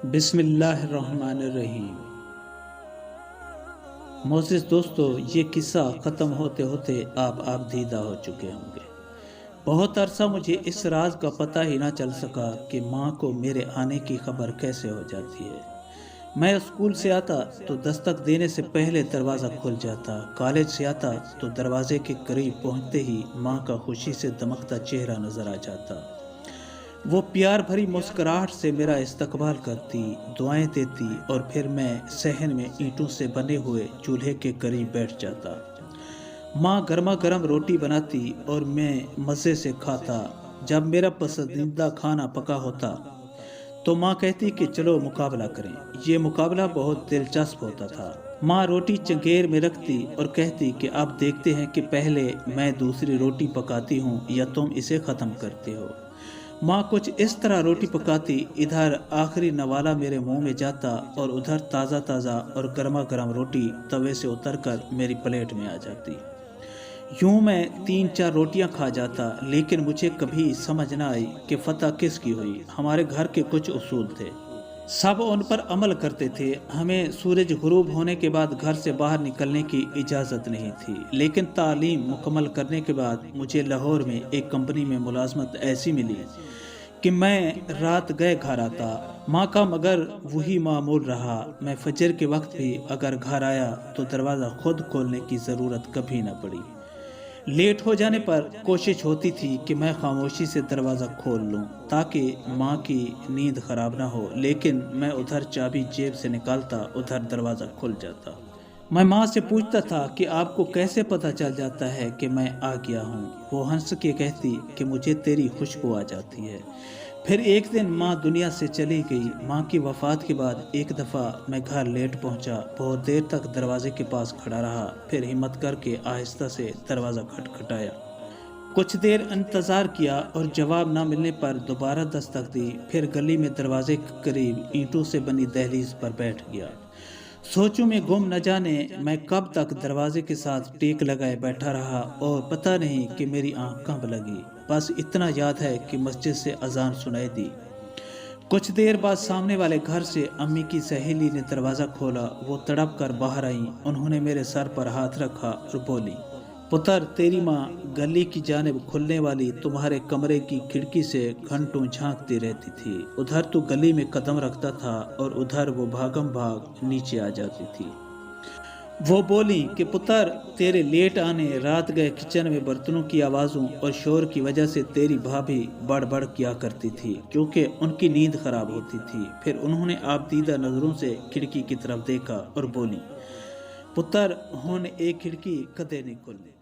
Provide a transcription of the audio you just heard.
بسم اللہ الرحمن الرحیم۔ معزز دوستو، یہ قصہ ختم ہوتے ہوتے آپ دیدہ ہو چکے ہوں گے۔ بہت عرصہ مجھے اس راز کا پتہ ہی نہ چل سکا کہ ماں کو میرے آنے کی خبر کیسے ہو جاتی ہے۔ میں اسکول سے آتا تو دستک دینے سے پہلے دروازہ کھل جاتا، کالج سے آتا تو دروازے کے قریب پہنچتے ہی ماں کا خوشی سے دمکتا چہرہ نظر آ جاتا۔ وہ پیار بھری مسکراہٹ سے میرا استقبال کرتی، دعائیں دیتی اور پھر میں صحن میں اینٹوں سے بنے ہوئے چولہے کے قریب بیٹھ جاتا۔ ماں گرما گرم روٹی بناتی اور میں مزے سے کھاتا۔ جب میرا پسندیدہ کھانا پکا ہوتا تو ماں کہتی کہ چلو مقابلہ کریں۔ یہ مقابلہ بہت دلچسپ ہوتا تھا۔ ماں روٹی چنگیر میں رکھتی اور کہتی کہ اب دیکھتے ہیں کہ پہلے میں دوسری روٹی پکاتی ہوں یا تم اسے ختم کرتے ہو۔ ماں کچھ اس طرح روٹی پکاتی، ادھر آخری نوالا میرے منہ میں جاتا اور ادھر تازہ تازہ اور گرما گرم روٹی توے سے اتر کر میری پلیٹ میں آ جاتی۔ یوں میں 3-4 روٹیاں کھا جاتا، لیکن مجھے کبھی سمجھ نہ آئی کہ فتح کس کی ہوئی۔ ہمارے گھر کے کچھ اصول تھے، سب ان پر عمل کرتے تھے۔ ہمیں سورج غروب ہونے کے بعد گھر سے باہر نکلنے کی اجازت نہیں تھی، لیکن تعلیم مکمل کرنے کے بعد مجھے لاہور میں ایک کمپنی میں ملازمت ایسی ملی کہ میں رات گئے گھر آتا۔ ماں کا مگر وہی معمول رہا۔ میں فجر کے وقت بھی اگر گھر آیا تو دروازہ خود کھولنے کی ضرورت کبھی نہ پڑی۔ لیٹ ہو جانے پر کوشش ہوتی تھی کہ میں خاموشی سے دروازہ کھول لوں تاکہ ماں کی نیند خراب نہ ہو، لیکن میں ادھر چابی جیب سے نکالتا، ادھر دروازہ کھل جاتا۔ میں ماں سے پوچھتا تھا کہ آپ کو کیسے پتہ چل جاتا ہے کہ میں آ گیا ہوں؟ وہ ہنس کے کہتی کہ مجھے تیری خوشبو آ جاتی ہے۔ پھر ایک دن ماں دنیا سے چلی گئی۔ ماں کی وفات کے بعد ایک دفعہ میں گھر لیٹ پہنچا، بہت دیر تک دروازے کے پاس کھڑا رہا، پھر ہمت کر کے آہستہ سے دروازہ کھٹکھٹایا۔ کچھ دیر انتظار کیا اور جواب نہ ملنے پر دوبارہ دستک دی، پھر گلی میں دروازے کے قریب اینٹوں سے بنی دہلیز پر بیٹھ گیا۔ سوچوں میں گم، نہ جانے میں کب تک دروازے کے ساتھ ٹیک لگائے بیٹھا رہا اور پتہ نہیں کہ میری آنکھ کب لگی۔ بس اتنا یاد ہے کہ مسجد سے اذان سنائی دی۔ کچھ دیر بعد سامنے والے گھر سے امی کی سہیلی نے دروازہ کھولا۔ وہ تڑپ کر باہر آئیں، انہوں نے میرے سر پر ہاتھ رکھا اور بولی، پتر، تیری ماں گلی کی جانب کھلنے والی تمہارے کمرے کی کھڑکی سے گھنٹوں جھانکتی رہتی تھی۔ ادھر تو گلی میں قدم رکھتا تھا اور ادھر وہ بھاگم بھاگ نیچے آ جاتی تھی۔ وہ بولی کہ پتر، تیرے لیٹ آنے، رات گئے کچن میں برتنوں کی آوازوں اور شور کی وجہ سے تیری بھابھی بڑ بڑ کیا کرتی تھی کیونکہ ان کی نیند خراب ہوتی تھی۔ پھر انہوں نے آپ دیدہ نظروں سے کھڑکی کی طرف دیکھا اور بولی، پتر، ہن ایک کھڑکی کدے نہیں کھلنی۔